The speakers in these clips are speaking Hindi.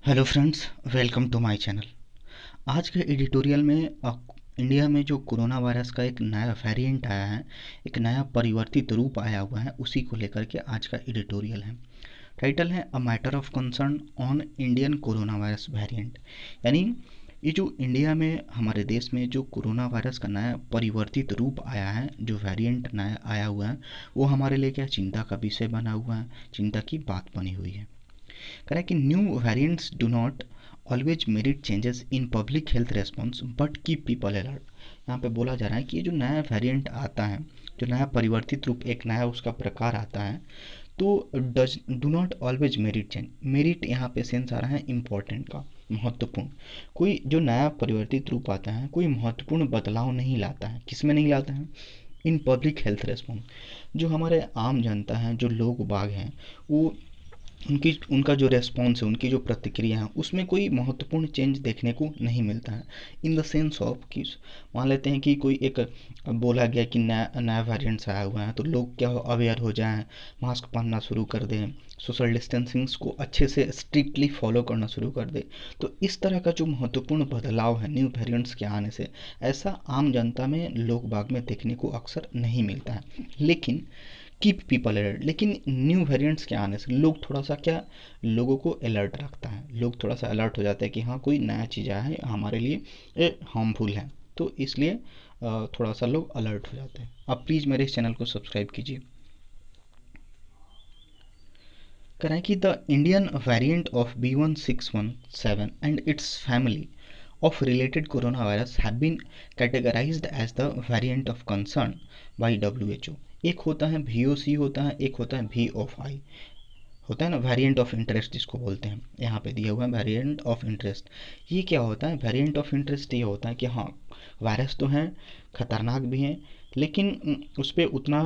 Hello friends, welcome to my channel. आज के एडिटोरियल में इंडिया में जो कोरोना वायरस का एक नया वेरिएंट आया है, एक नया परिवर्तित रूप आया हुआ है, उसी को लेकर के आज का एडिटोरियल है। टाइटल है a matter of concern on Indian corona virus variant. यानी ये जो इंडिया में, हमारे देश में जो कोरोना वायरस का नया परिवर्तित रूप आया है, जो वेरिएंट नया आया हुआ है, वो हमारे लिए क्या चिंता का विषय बना हुआ है, चिंता की बात बनी हुई है। कह रहा है कि new variants do not always merit changes in public health response but keep people alert. यहाँ पे बोला जा रहा है कि ये जो नया वेरिएंट आता है, जो नया परिवर्तित रूप, एक नया उसका प्रकार आता है, तो does do not always merit change. Merit यहाँ पे सेंस आ रहा है इम्पोर्टेंट का, महत्वपूर्ण। कोई जो नया परिवर्तित रूप आता है कोई महत्वपूर्ण बदलाव नहीं लाता है। किस में नहीं लाता है? इन पब्लिक हेल्थ रेस्पॉन्स। जो हमारे आम जनता है, जो लोग बाग हैं, वो उनकी उनका जो रेस्पॉन्स है, उनकी जो प्रतिक्रिया है, उसमें कोई महत्वपूर्ण चेंज देखने को नहीं मिलता है। इन द सेंस ऑफ कि मान लेते हैं कि कोई एक बोला गया कि नया नया वेरिएंट्स आया हुआ है, तो लोग क्या अवेयर हो जाएं, मास्क पहनना शुरू कर दें, सोशल डिस्टेंसिंग्स को अच्छे से स्ट्रिक्टली फॉलो करना शुरू कर दें। तो इस तरह का जो महत्वपूर्ण बदलाव है न्यू वेरिएंट्स के आने से, ऐसा आम जनता में, लोग बाग में देखने को अक्सर नहीं मिलता है। लेकिन कीप पीपल अलर्ट, लेकिन न्यू वेरिएंट्स के आने से लोग थोड़ा सा क्या, लोगों को अलर्ट रखता है। लोग थोड़ा सा अलर्ट हो जाते हैं कि हाँ, कोई नया चीज़ आया है, हमारे लिए हार्मफुल है, तो इसलिए थोड़ा सा लोग अलर्ट हो जाते हैं। आप प्लीज़ मेरे इस चैनल को सब्सक्राइब कीजिए। करें कि the Indian variant of B1617 and it's family of related coronavirus have been categorized as the variant of concern by WHO। एक होता है VOC, होता है एक होता है VOI, होता है ना, वेरिएंट ऑफ इंटरेस्ट जिसको बोलते हैं। यहाँ पे दिया हुआ है वेरिएंट ऑफ इंटरेस्ट। ये क्या होता है? वेरिएंट ऑफ इंटरेस्ट ये होता है कि हाँ, वायरस तो हैं, खतरनाक भी हैं, लेकिन उस पर उतना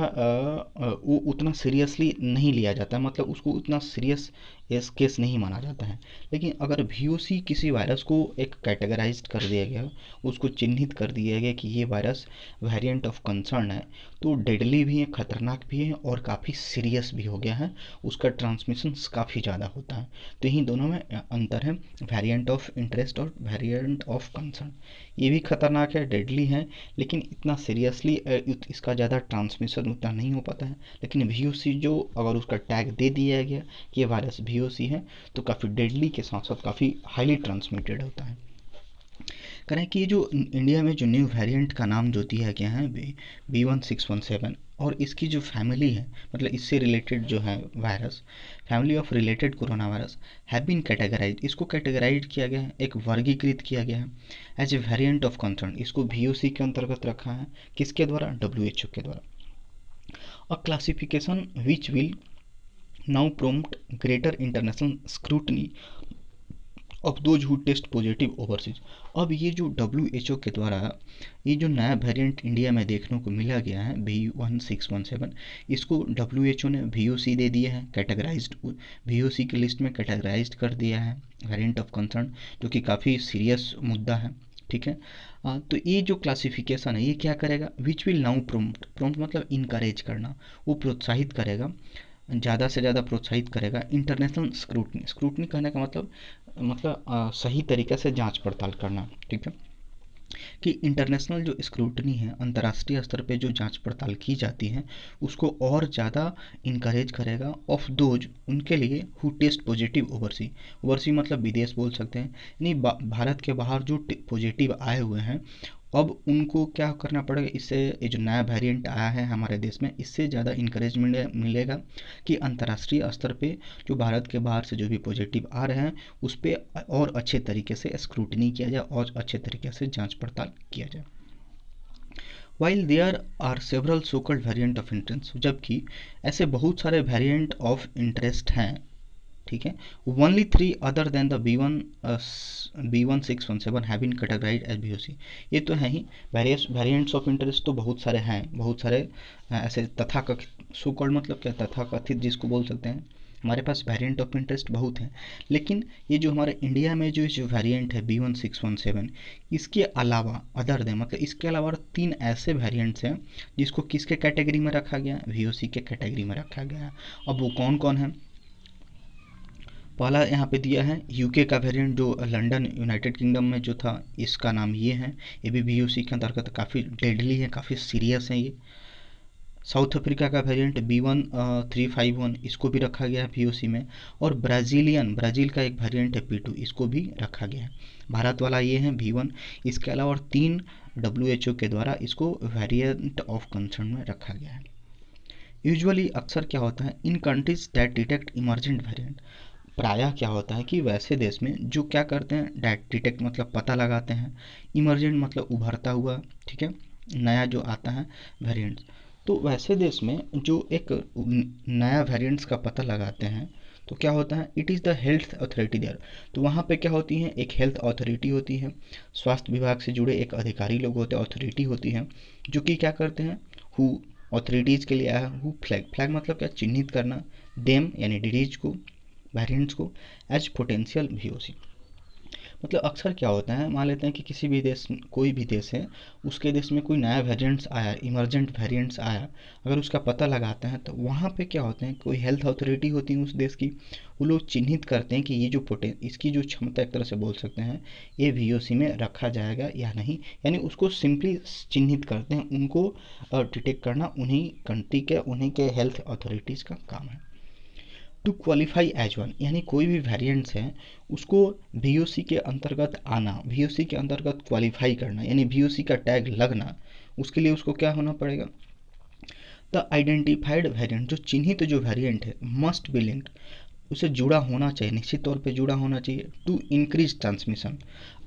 वो उतना सीरियसली नहीं लिया जाता है, मतलब उसको उतना सीरियस एस केस नहीं माना जाता है। लेकिन अगर VOC किसी वायरस को एक कैटेगराइज कर दिया गया, उसको चिन्हित कर दिया गया कि ये वायरस वेरिएंट ऑफ कंसर्न है, तो डेडली भी है, खतरनाक भी है और काफ़ी सीरियस भी हो गया है, उसका ट्रांसमिशन काफ़ी ज़्यादा होता है। तो यही दोनों में अंतर है, वेरिएंट ऑफ इंटरेस्ट और वेरिएंट ऑफ कंसर्न। ये भी खतरनाक है, डेडली है, लेकिन इतना सीरियसली इसका ज़्यादा ट्रांसमिशन उतना नहीं हो पाता है। लेकिन VOC जो, अगर उसका टैग दे दिया गया कि ये वायरस VOC है, तो काफ़ी डेडली के साथ साथ काफ़ी हाईली ट्रांसमिटेड होता है। करें कि ये जो इंडिया में जो न्यू वेरिएंट का नाम जो दिया गया है B1617, और इसकी जो फैमिली है, मतलब इससे रिलेटेड जो है virus, family of related corona virus have been categorize, इसको कैटेगराइज किया गया है, एक वर्गीकृत किया गया है as a variant of concern. इसको VOC के अंतर्गत रखा है, किसके द्वारा? WHO के द्वारा। A classification which will now prompt greater international scrutiny of those who test positive overseas. अब ये जो WHO के द्वारा ये जो नया वेरिएंट इंडिया में देखने को मिला गया है B1617, इसको WHO ने VOC दे दिया है, कैटेगराइज्ड VOC की लिस्ट में कैटेगराइज्ड कर दिया है, वेरिएंट ऑफ कंसर्न, जो कि काफ़ी सीरियस मुद्दा है। ठीक है। तो ये जो क्लासिफिकेशन है, ये क्या करेगा? विच विल नाउ प्रोम्प्ट, प्रोम्प्ट मतलब इनकरेज करना, वो प्रोत्साहित करेगा, ज़्यादा से ज़्यादा प्रोत्साहित करेगा इंटरनेशनल स्क्रूटनी। स्क्रूटनी कहने का मतलब सही तरीके से जांच पड़ताल करना। ठीक है, कि इंटरनेशनल जो स्क्रूटनी है, अंतर्राष्ट्रीय स्तर पे जो जांच पड़ताल की जाती है, उसको और ज़्यादा इनकरेज करेगा ऑफ दोज, उनके लिए who test positive oversea. Oversea मतलब विदेश बोल सकते हैं, यानी भारत के बाहर जो पॉजिटिव आए हुए हैं, अब उनको क्या करना पड़ेगा? इससे ये जो नया वेरिएंट आया है हमारे देश में, इससे ज़्यादा इंकरेजमेंट मिलेगा कि अंतर्राष्ट्रीय स्तर पे जो भारत के बाहर से जो भी पॉजिटिव आ रहे हैं, उस पर और अच्छे तरीके से स्क्रूटनी किया जाए और अच्छे तरीके से जांच पड़ताल किया जाए। While there are several so called variant of interest, जबकि ऐसे बहुत सारे वेरिएंट ऑफ इंटरेस्ट हैं, ठीक है, only 3 other than the B1617 have been categorized as VOC। ये तो है ही, वेरियस वेरिएंट्स ऑफ इंटरेस्ट तो बहुत सारे हैं, बहुत सारे ऐसे तथाकथित, सो कॉल्ड मतलब क्या, तथाकथित जिसको बोल सकते हैं, हमारे पास वेरिएंट ऑफ इंटरेस्ट बहुत हैं। लेकिन ये जो हमारे इंडिया में जो वेरिएंट है B1617, इसके अलावा अदर दें मतलब इसके अलावा 3 ऐसे वेरिएंट्स हैं जिसको किसके कैटेगरी में रखा गया है? VOC के कैटेगरी में रखा गया है। अब वो कौन कौन है? पहला यहाँ पे दिया है यूके का वेरिएंट जो लंदन यूनाइटेड किंगडम में जो था, इसका नाम ये है। ये भी बीओसी के अंतर्गत काफ़ी डेडली है, काफ़ी सीरियस है ये। साउथ अफ्रीका का वेरिएंट B1351, इसको भी रखा गया है पीओसी में। और ब्राज़ील का एक वेरिएंट है P2, इसको भी रखा गया है। भारत वाला ये है B1। इसके अलावा और 3 WHO के द्वारा इसको वेरिएंट ऑफ कंसर्न में रखा गया है। यूजुअली अक्सर क्या होता है, in countries that detect emergent variant, प्रायः क्या होता है कि वैसे देश में जो क्या करते हैं, डैट डिटेक्ट मतलब पता लगाते हैं, इमर्जेंट मतलब उभरता हुआ, ठीक है, नया जो आता है वेरिएंट। तो वैसे देश में जो एक नया वेरिएंट्स का पता लगाते हैं, तो क्या होता है, it is the health authority there. तो वहाँ पे क्या होती है, एक हेल्थ अथॉरिटी होती है, स्वास्थ्य विभाग से जुड़े एक अधिकारी लोग होते हैं, अथॉरिटी होती है, जो कि क्या करते हैं, हु अथॉरिटीज़ के लिए आया है, हु फ्लैग मतलब क्या, चिन्हित करना, देम यानी डिजीज को, वेरिएंट्स को, एज पोटेंशियल VOC। मतलब अक्सर क्या होता है, मान लेते हैं कि किसी भी देश, कोई भी देश है, उसके देश में कोई नया वेरिएंट्स आया, इमर्जेंट वेरिएंट्स आया, अगर उसका पता लगाते हैं तो वहाँ पे क्या होते हैं, कोई हेल्थ अथॉरिटी होती है उस देश की, वो लोग चिन्हित करते हैं कि ये जो इसकी जो क्षमता, एक तरह से बोल सकते हैं, ये VOC में रखा जाएगा या नहीं। यानी उसको सिंपली चिन्हित करते हैं, उनको डिटेक्ट करना उन्हीं कंट्री के, उन्हीं के हेल्थ अथॉरिटीज़ का काम है। टू क्वालिफाई एज वन, यानी कोई भी वेरिएंट्स हैं उसको VOC के अंतर्गत आना, VOC के अंतर्गत क्वालिफाई करना, यानी VOC का टैग लगना, उसके लिए उसको क्या होना पड़ेगा, द आइडेंटिफाइड वेरिएंट, जो चिन्हित जो वेरिएंट है, मस्ट बी लिंक्ड, उसे जुड़ा होना चाहिए, निश्चित तौर पे जुड़ा होना चाहिए, टू इंक्रीज ट्रांसमिशन।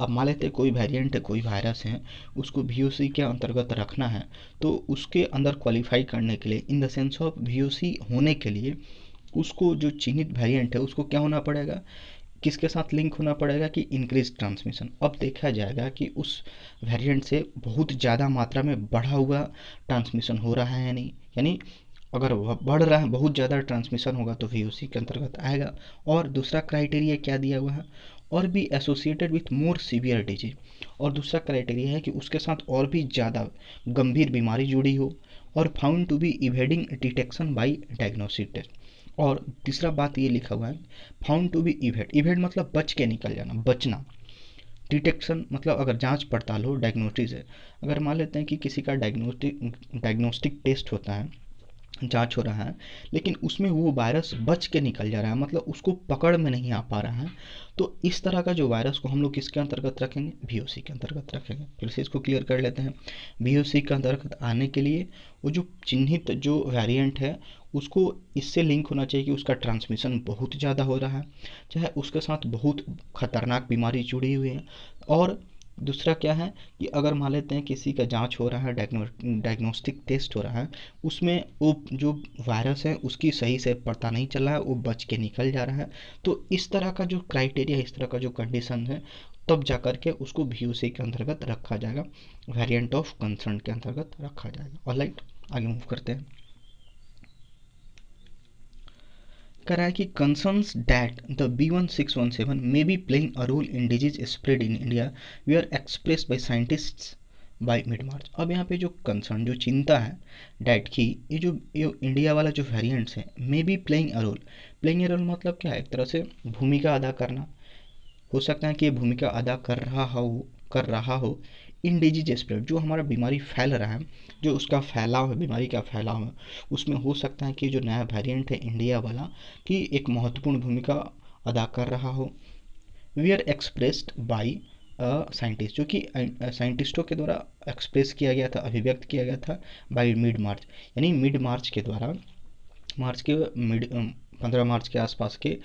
अब मान लेते हैं कोई वेरिएंट है, कोई वायरस है, उसको VOC के अंतर्गत रखना है, तो उसके अंदर क्वालिफाई करने के लिए, in the sense of VOC होने के लिए, उसको जो चिन्हित वेरिएंट है उसको क्या होना पड़ेगा, किसके साथ लिंक होना पड़ेगा कि इंक्रीज ट्रांसमिशन। अब देखा जाएगा कि उस वेरिएंट से बहुत ज़्यादा मात्रा में बढ़ा हुआ ट्रांसमिशन हो रहा है या नहीं, यानी अगर वह बढ़ रहा है, बहुत ज़्यादा ट्रांसमिशन होगा तो VOC के अंतर्गत आएगा। और दूसरा क्राइटेरिया क्या दिया हुआ है, और भी associated with more severe disease, और दूसरा क्राइटेरिया है कि उसके साथ और भी ज़्यादा गंभीर बीमारी जुड़ी हो, और found to be evading detection by diagnostic test. और तीसरा बात ये लिखा हुआ है, फाउंड टू बी इवेड मतलब बच के निकल जाना, बचना। डिटेक्शन मतलब अगर जांच पड़ताल हो, डायग्नोस्टिक है, अगर मान लेते हैं कि किसी का डायग्नोस्टिक टेस्ट होता है, जांच हो रहा है, लेकिन उसमें वो वायरस बच के निकल जा रहा है, मतलब उसको पकड़ में नहीं आ पा रहा है, तो इस तरह का जो वायरस को हम लोग किसके अंतर्गत रखेंगे, VOC के अंतर्गत रखेंगे। फिर से इसको क्लियर कर लेते हैं, VOC के अंतर्गत आने के लिए वो जो चिन्हित जो वेरिएंट है उसको इससे लिंक होना चाहिए कि उसका ट्रांसमिशन बहुत ज़्यादा हो रहा है, चाहे उसके साथ बहुत खतरनाक बीमारी जुड़ी हुई है। और दूसरा क्या है कि अगर मान लेते हैं किसी का जांच हो रहा है, डायग्नोस्टिक टेस्ट हो रहा है, उसमें वो जो वायरस है उसकी सही से पता नहीं चल रहा है, वो बच के निकल जा रहा है, तो इस तरह का जो क्राइटेरिया, इस तरह का जो कंडीशन है, तब जा कर के उसको VOC के अंतर्गत रखा जाएगा, वेरिएंट ऑफ कंसर्न के अंतर्गत रखा जाएगा। ऑलराइट, आगे मूव करते हैं। कह रहा है कि concerns that the B1617 may be playing a role in disease spread in India we are express by scientists by mid March. अब यहाँ पे जो कंसर्न, जो चिंता है डैट की, ये इंडिया वाला जो वेरिएंट्स है, may be playing a role मतलब क्या है, एक तरह से भूमिका अदा करना, हो सकता है कि ये भूमिका अदा कर रहा हो इन डिजीज स्प्रेड, जो हमारा बीमारी फैल रहा है, जो उसका फैलाव है, बीमारी का फैलाव है, उसमें हो सकता है कि जो नया वेरिएंट है इंडिया वाला, कि एक महत्वपूर्ण भूमिका अदा कर रहा हो। We are expressed by scientist, जो कि साइंटिस्टों के द्वारा एक्सप्रेस किया गया था, अभिव्यक्त किया गया था, बाई मिड मार्च, यानी मिड मार्च के द्वारा, मार्च के मिड 15 मार्च के आसपास के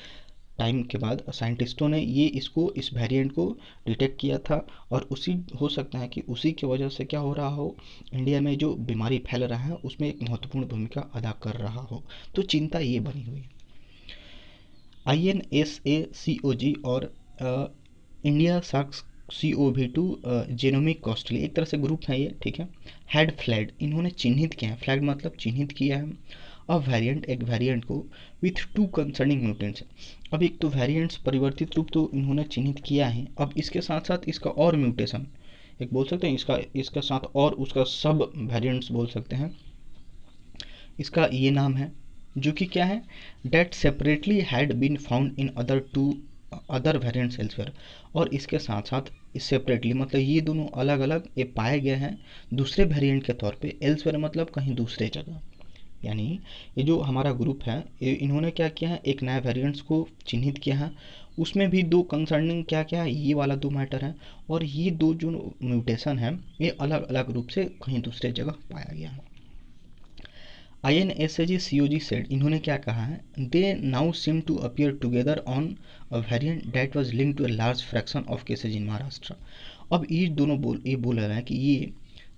टाइम के बाद साइंटिस्टों ने इस वेरिएंट को डिटेक्ट किया था, और उसी हो सकता है कि उसी की वजह से क्या हो रहा हो, इंडिया में जो बीमारी फैल रहा है उसमें एक महत्वपूर्ण भूमिका अदा कर रहा हो। तो चिंता ये बनी हुई है। INSACOG और India SARS CoV-2 genomic costly, एक तरह से ग्रुप है ये, ठीक है, हैड फ्लैग, इन्होंने चिन्हित किया है, फ्लैग मतलब चिन्हित किया है, अब एक वेरिएंट को विथ 2 कंसर्निंग म्यूटेंट्स। अब एक तो वेरिएंट्स परिवर्तित रूप तो इन्होंने चिन्हित किया है, अब इसके साथ साथ इसका और म्यूटेशन, एक बोल सकते हैं इसका साथ और उसका सब वेरिएंट्स बोल सकते हैं। इसका ये नाम है जो कि क्या है, that separately had been found in other variants elsewhere, और इसके साथ साथ सेपरेटली मतलब ये दोनों अलग अलग ये पाए गए हैं दूसरे वेरिएंट के तौर पे, एल्सवेयर मतलब कहीं दूसरे जगह। यानी ये जो हमारा ग्रुप है इन्होंने क्या किया है, एक नया वेरिएंट्स को चिन्हित किया है, उसमें भी दो कंसर्निंग क्या क्या है, ये वाला दो मैटर है, और ये दो जो म्यूटेशन है ये अलग अलग रूप से कहीं दूसरे जगह पाया गया है। INSAG-CoG सेड, इन्होंने क्या कहा है, they now seem to appear together on a variant that was linked to a large fraction of cases in Maharashtra. अब ये दोनों ये बोल रहे हैं कि ये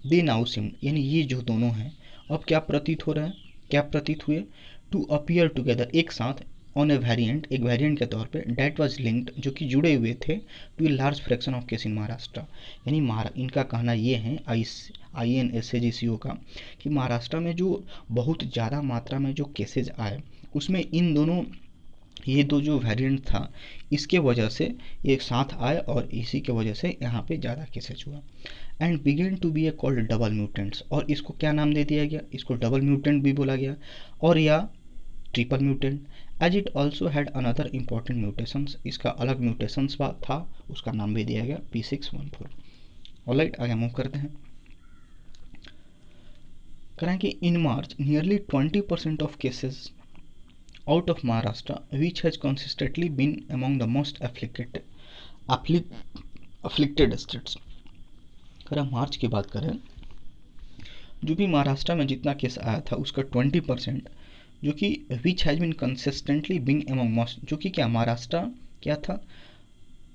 दे नाउ सीम यानी ये जो दोनों हैं अब क्या प्रतीत हो रहे हैं, क्या प्रतीत हुए, टू अपीयर टुगेदर एक साथ, ऑन ए वेरिएंट एक वेरिएंट के तौर पे, डेट वाज लिंक्ड जो कि जुड़े हुए थे, to a large fraction of case in Maharashtra. यानी इनका कहना ये है INSAG-CO का कि महाराष्ट्र में जो बहुत ज़्यादा मात्रा में जो केसेज आए उसमें इन दोनों ये दो जो वेरिएंट था इसके वजह से एक साथ आए और इसी के वजह से यहाँ पे ज़्यादा केसेज हुआ, and began to be a called double mutants, और इसको क्या नाम दे दिया गया, इसको डबल म्यूटेंट भी बोला गया और या triple mutant, as it also had another important mutations, इसका अलग म्यूटेशंस था उसका नाम भी दिया गया P614। ऑलराइट, आगे मूव करते हैं। करें कि in March nearly 20% of cases out of Maharashtra, which has consistently been among the most afflicted states। अगर हम मार्च की बात करें, जो भी महाराष्ट्र में जितना केस आया था उसका 20% जो कि which has been consistently being among most, जो कि क्या महाराष्ट्र क्या था,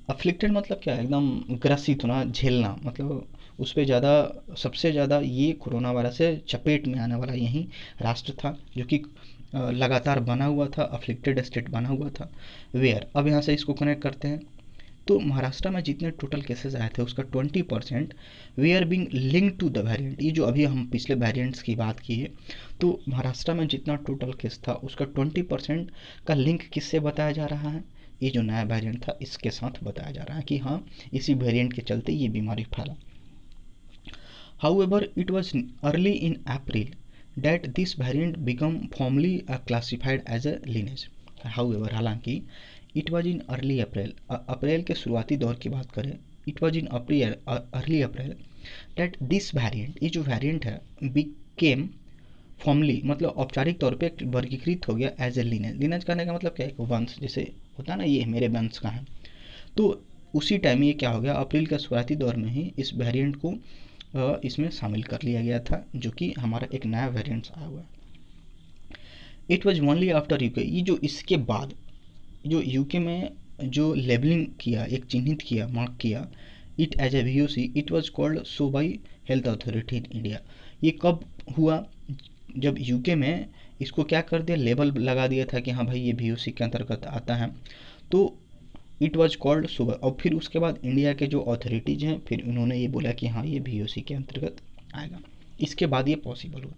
अफ्लिक्टेड मतलब क्या, एकदम ग्रसित होना, झेलना, मतलब उस पर ज़्यादा सबसे ज़्यादा ये कोरोना वायरस से चपेट में आने वाला यही राष्ट्र था जो कि लगातार बना हुआ था, अफ्लिक्टेड स्टेट बना हुआ था। वेयर, अब यहाँ से इसको कनेक्ट करते हैं, तो महाराष्ट्र में जितने टोटल केसेस आए थे उसका 20% we are being link to the variant. ये जो अभी हम पिछले वेरिएंट्स की बात की है, तो महाराष्ट्र में जितना टोटल केस था उसका 20% का लिंक किससे बताया जा रहा है, ये जो नया वेरिएंट था इसके साथ बताया जा रहा है कि हाँ इसी वेरिएंट के चलते ये बीमारी फैला। However, it was early in April that this variant became formally classified as a lineage। However, हालांकि it was in early April, अप्रैल के शुरुआती दौर की बात करें, it was in early April that this variant, ये जो वेरिएंट है became फॉर्मली मतलब औपचारिक तौर पे वर्गीकृत हो गया एज ए लिनेज। लिनेज करने का मतलब क्या है, एक वंश जैसे होता है ना, ये मेरे वंश का है, तो उसी टाइम ये क्या हो गया, अप्रैल का शुरुआती दौर में ही इस वेरिएंट को इसमें शामिल कर लिया गया था जो कि हमारा एक नया वेरिएंट आया हुआ है। It was only after UK, ये जो इसके बाद जो यूके में जो लेबलिंग किया, एक चिन्हित किया, मार्क किया it as a VOC, it was called so by health authority in India. ये कब हुआ, जब यूके में इसको क्या कर दिया, लेबल लगा दिया था कि हाँ भाई ये VOC के अंतर्गत आता है, तो इट वॉज कॉल्ड सुबह, और फिर उसके बाद इंडिया के जो अथॉरिटीज़ हैं फिर उन्होंने ये बोला कि हाँ ये VOC के अंतर्गत आएगा, इसके बाद ये पॉसिबल हुआ।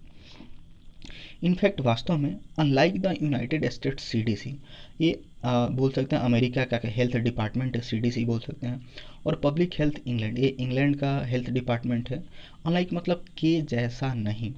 इनफैक्ट वास्तव में unlike the United states CDC, ये बोल सकते हैं अमेरिका का हेल्थ डिपार्टमेंट है, CDC बोल सकते हैं, और पब्लिक हेल्थ इंग्लैंड, ये इंग्लैंड का हेल्थ डिपार्टमेंट है। अनलाइक मतलब के जैसा नहीं,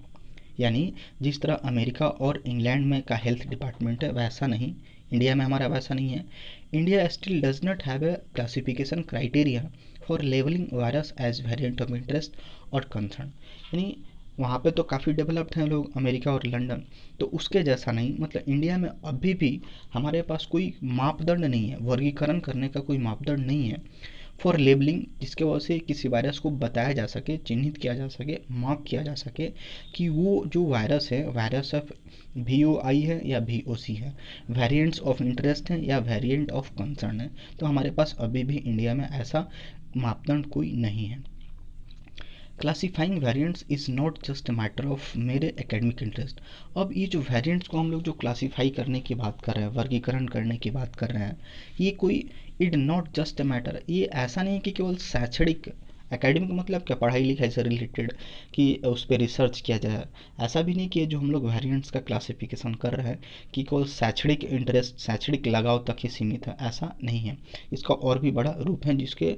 यानी जिस तरह अमेरिका और इंग्लैंड में का हेल्थ डिपार्टमेंट है वैसा नहीं, इंडिया में हमारा वैसा नहीं है। India still does not have a classification criteria for levelling virus as variant of interest और कंसर्न, यानी वहाँ पे तो काफ़ी डेवलप्ड हैं लोग, अमेरिका और लंदन, तो उसके जैसा नहीं, मतलब इंडिया में अभी भी हमारे पास कोई मापदंड नहीं है, वर्गीकरण करने का कोई मापदंड नहीं है फॉर लेबलिंग, जिसके वजह से किसी वायरस को बताया जा सके, चिन्हित किया जा सके, मार्क किया जा सके कि वो जो वायरस है वायरस ऑफ VOI है या VOC है, वेरिएंट्स ऑफ इंटरेस्ट है या वेरिएंट ऑफ कंसर्न है, तो हमारे पास अभी भी इंडिया में ऐसा मापदंड कोई नहीं है। Classifying variants is not just a matter of मेरे एकेडमिक इंटरेस्ट। अब ये जो वेरिएंट्स को हम लोग जो क्लासीफाई करने की बात कर रहे हैं, वर्गीकरण करने की बात कर रहे हैं, ये कोई it not just a matter, ये ऐसा नहीं कि केवल शैक्षणिक, एकेडमिक मतलब क्या, पढ़ाई लिखाई से रिलेटेड कि उस पर रिसर्च किया जाए, ऐसा भी नहीं कि जो हम लोग वेरिएंट्स का क्लासिफिकेशन कर रहे हैं कि केवल शैक्षणिक इंटरेस्ट, शैक्षणिक लगाव तक ही सीमित है, ऐसा नहीं है, इसका और भी बड़ा रूप है जिसके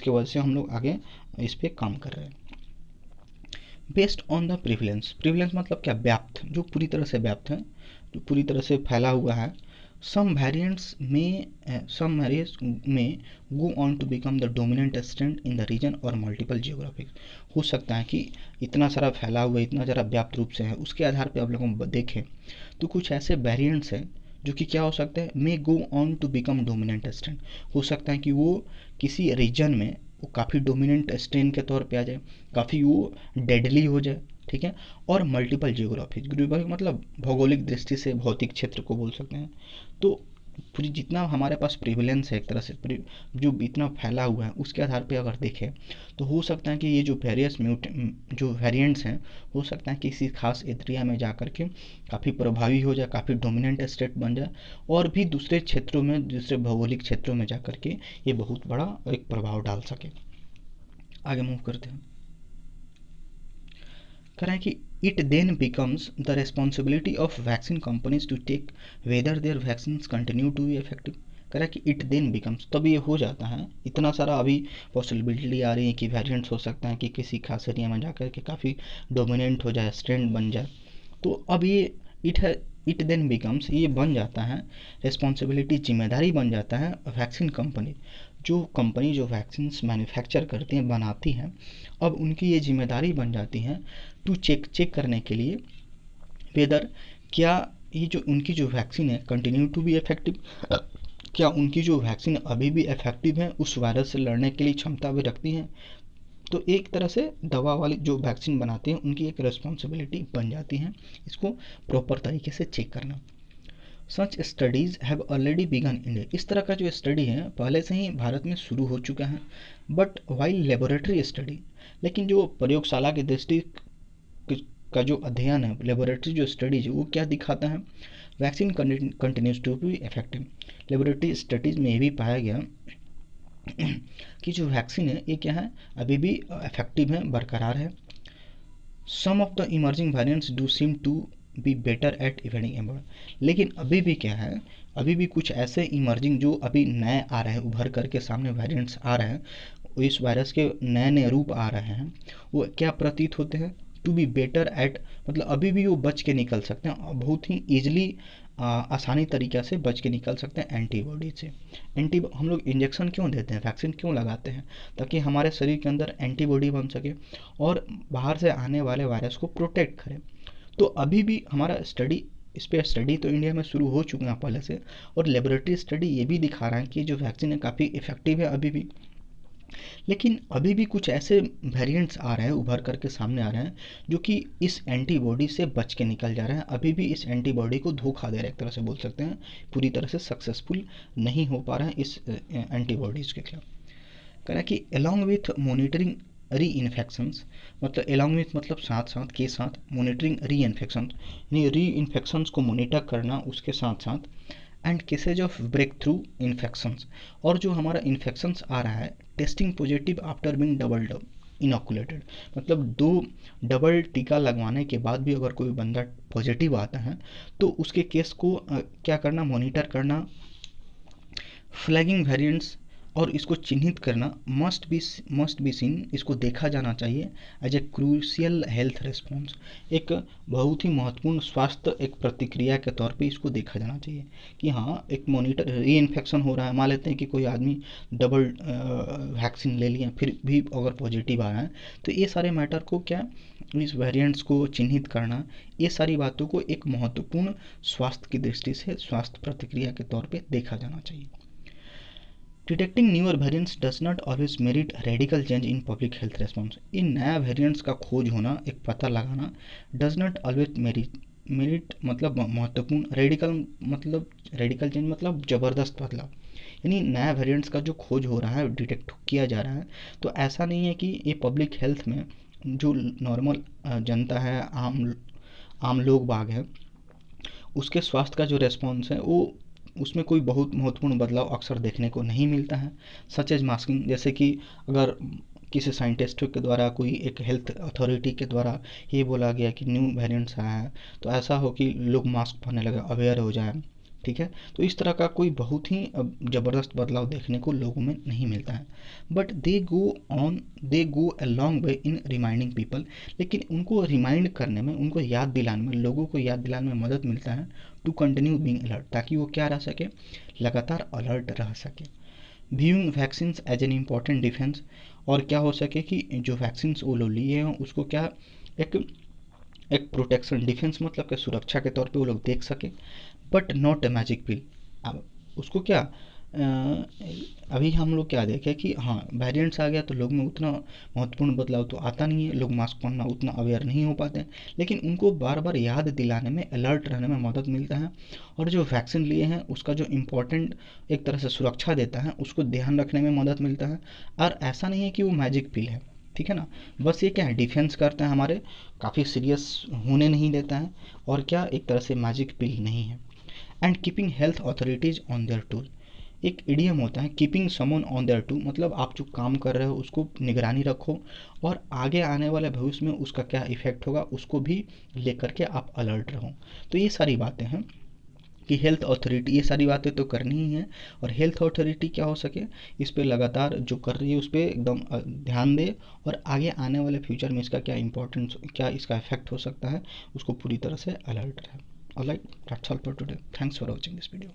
वजह से हम लोग आगे इस पर काम कर रहे हैं। Based on the prevalence, prevalence मतलब क्या, व्याप्त, जो पूरी तरह से व्याप्त है, पूरी तरह से फैला हुआ है। Some variants may go on to become the dominant strand in the region और मल्टीपल जियोग्राफिक। हो सकता है कि इतना सारा फैला हुआ, इतना ज़्यादा व्याप्त रूप से है, उसके आधार पे आप लोगों को देखें तो कुछ ऐसे वेरिएंट्स हैं जो कि क्या हो सकता है, may go on to become dominant strain. हो सकता है कि वो किसी रीजन में वो काफ़ी डोमिनेंट स्ट्रेन के तौर पे आ जाए, काफ़ी वो डेडली हो जाए, ठीक है। और मल्टीपल जियोग्राफी, मतलब भौगोलिक दृष्टि से भौतिक क्षेत्र को बोल सकते हैं। तो पूरी जितना हमारे पास प्रिविलेंस है एक तरह से, जो इतना फैला हुआ है उसके आधार पे अगर देखें तो हो सकता है कि ये जो वेरियस जो वेरिएंट्स हैं, हो सकता है कि किसी खास एरिया में जा कर के काफ़ी प्रभावी हो जाए, काफ़ी डोमिनेंट स्टेट बन जाए, और भी दूसरे क्षेत्रों में, दूसरे भौगोलिक क्षेत्रों में जा कर के ये बहुत बड़ा एक प्रभाव डाल सके। आगे मूव करते हैं। कह रहा है कि it then becomes the responsibility of vaccine companies to take whether their vaccine continue to be effective. कह रहा है कि इट देन बिकम्स, तब ये हो जाता है, इतना सारा अभी पॉसिबिलिटी आ रही है कि वेरिएंट्स हो सकता है कि किसी खास एरिया में जाकर के काफ़ी डोमिनेंट हो जाए, स्ट्रेंड बन जाए। तो अब ये इट है, इट देन बिकम्स, ये बन जाता है रिस्पॉन्सिबिलिटी, जिम्मेदारी बन जाता है वैक्सीन कंपनी, जो वैक्सीन मैन्युफैक्चर करती हैं, बनाती हैं, अब उनकी ये जिम्मेदारी बन जाती है टू चेक करने के लिए वेदर, क्या ये जो उनकी जो वैक्सीन है कंटिन्यू टू बी इफेक्टिव, क्या उनकी जो वैक्सीन अभी भी इफेक्टिव है, उस वायरस से लड़ने के लिए क्षमता भी रखती हैं। तो एक तरह से दवा वाली जो वैक्सीन बनाते हैं उनकी एक रिस्पॉन्सिबिलिटी बन जाती है इसको प्रॉपर तरीके से चेक करना। Such studies have already begun India, इस तरह का जो स्टडी है पहले से ही भारत में शुरू हो चुका है। बट वाइल लेबोरेटरी स्टडी, लेकिन जो प्रयोगशाला की दृष्टि का जो अध्ययन है, लेबोरेटरी जो स्टडीज है, वो क्या दिखाता है, vaccine continues to be effective. Laboratory studies में ये भी पाया गया कि जो वैक्सीन है ये क्या है, अभी भी इफेक्टिव है, बरकरार है। Some of the emerging variants do seem to be better at evading ember, लेकिन अभी भी क्या है, अभी भी कुछ ऐसे इमर्जिंग जो अभी नए आ रहे हैं, उभर करके सामने वेरिएंट्स आ रहे हैं, इस वायरस के नए नए रूप आ रहे हैं, वो क्या प्रतीत होते हैं, टू बी बेटर एट, मतलब अभी भी वो बच के निकल सकते हैं और बहुत ही ईजिली आसानी तरीक़े से बच के निकल सकते हैं एंटीबॉडी से। हम लोग इंजेक्शन क्यों देते हैं, वैक्सीन क्यों लगाते हैं, ताकि हमारे शरीर के अंदर एंटीबॉडी बन सके और बाहर से आने वाले वायरस को प्रोटेक्ट करें। तो अभी भी हमारा स्टडी, इस पर स्टडी तो इंडिया में शुरू हो चुका है पहले से, और लेबोरेटरी स्टडी ये भी दिखा रहा है कि जो वैक्सीन है काफ़ी इफेक्टिव है अभी भी। लेकिन अभी भी कुछ ऐसे वेरिएंट्स आ रहे हैं, उभर करके सामने आ रहे हैं, जो कि इस एंटीबॉडी से बच के निकल जा रहे हैं, अभी भी इस एंटीबॉडी को धोखा दे रहे हैं, एक तरह से बोल सकते हैं, पूरी तरह से सक्सेसफुल नहीं हो पा रहे हैं इस एंटीबॉडीज़ के खिलाफ। कह रहा है कि अलॉन्ग विथ मोनिटरिंग री इन्फेक्शंस, मतलब अलॉन्ग विथ मतलब साथ साथ के साथ, मोनिटरिंग री इन्फेक्शन, यानी री इन्फेक्शंस को मोनिटर करना उसके साथ साथ, and cases of break through infections, और जो हमारा इन्फेक्शंस आ रहा है, testing positive after being double inoculated, मतलब 2 डबल टीका लगवाने के बाद भी अगर कोई बंदा पॉजिटिव आता है तो उसके केस को क्या करना, मॉनिटर करना, फ्लैगिंग वेरिएंट्स, और इसको चिन्हित करना मस्ट बी सीन, इसको देखा जाना चाहिए as a crucial health response, एक बहुत ही महत्वपूर्ण स्वास्थ्य एक प्रतिक्रिया के तौर पे इसको देखा जाना चाहिए कि हाँ एक मॉनिटर, री इन्फेक्शन हो रहा है, मान लेते हैं कि कोई आदमी डबल वैक्सीन ले लिया फिर भी अगर पॉजिटिव आ रहा है, तो ये सारे मैटर को क्या, इस वेरिएंट्स को चिन्हित करना, ये सारी बातों को एक महत्वपूर्ण स्वास्थ्य की दृष्टि से स्वास्थ्य प्रतिक्रिया के तौर पर देखा जाना चाहिए। Detecting newer variants does not always merit radical change in public health response, इन नया वेरिएंट्स का खोज होना, एक पता लगाना, डज नॉट ऑलवेज मेरिट मतलब महत्वपूर्ण, रेडिकल चेंज मतलब ज़बरदस्त बदलाव, यानी नया वेरिएंट्स का जो खोज हो रहा है, डिटेक्ट किया जा रहा है, तो ऐसा नहीं है कि ये पब्लिक हेल्थ में जो नॉर्मल जनता है, आम लोग बाग हैं, उसके स्वास्थ्य का जो रेस्पॉन्स है वो, उसमें कोई बहुत महत्वपूर्ण बदलाव अक्सर देखने को नहीं मिलता है। सच एज मास्किंग, जैसे कि अगर किसी साइंटिस्टों के द्वारा, कोई एक हेल्थ अथॉरिटी के द्वारा ये बोला गया कि न्यू वेरिएंट्स आया है, तो ऐसा हो कि लोग मास्क पहनने लगे, अवेयर हो जाए, ठीक है। तो इस तरह का कोई बहुत ही ज़बरदस्त बदलाव देखने को लोगों में नहीं मिलता है। But they go a long way in reminding people, लेकिन उनको रिमाइंड करने में, उनको याद दिलाने में, लोगों को याद दिलाने में मदद मिलता है टू कंटिन्यू बीइंग अलर्ट, ताकि वो क्या रह सके, लगातार अलर्ट रह सके। Viewing vaccine as an important defence, और क्या हो सके कि जो वैक्सीन वो लोग लिए हैं उसको क्या, एक एक प्रोटेक्शन, डिफेंस मतलब कि सुरक्षा के तौर पे वो लोग देख सके। बट नॉट अ मैजिक पिल। अब उसको क्या, अभी हम लोग क्या देखें कि हाँ वेरिएंट्स आ गया तो लोग में उतना महत्वपूर्ण बदलाव तो आता नहीं है, लोग मास्क पहनना उतना अवेयर नहीं हो पाते हैं, लेकिन उनको बार बार याद दिलाने में, अलर्ट रहने में मदद मिलता है। और जो वैक्सीन लिए हैं उसका जो इम्पोर्टेंट एक तरह से सुरक्षा देता है उसको ध्यान रखने में मदद मिलता है। और ऐसा नहीं है कि वो मैजिक पिल है, ठीक है ना, बस ये क्या है, डिफेंस करता है हमारे, काफ़ी सीरियस होने नहीं देता है, और क्या एक तरह से मैजिक पिल नहीं है। And keeping health authorities on their tool, एक इडियम होता है keeping someone on their toes, मतलब आप जो काम कर रहे हो उसको निगरानी रखो, और आगे आने वाले भविष्य में उसका क्या इफेक्ट होगा उसको भी लेकर के आप अलर्ट रहो। तो ये सारी बातें हैं कि हेल्थ अथॉरिटी ये सारी बातें तो करनी ही है, और हेल्थ अथॉरिटी क्या हो सके, इस पे लगातार जो कर रही है उस पर एकदम ध्यान दे, और आगे आने वाले फ्यूचर में इसका क्या इंपॉर्टेंस, क्या इसका इफेक्ट हो सकता है, उसको पूरी तरह से अलर्ट रहे। Alright, that's all for today, thanks for watching this video.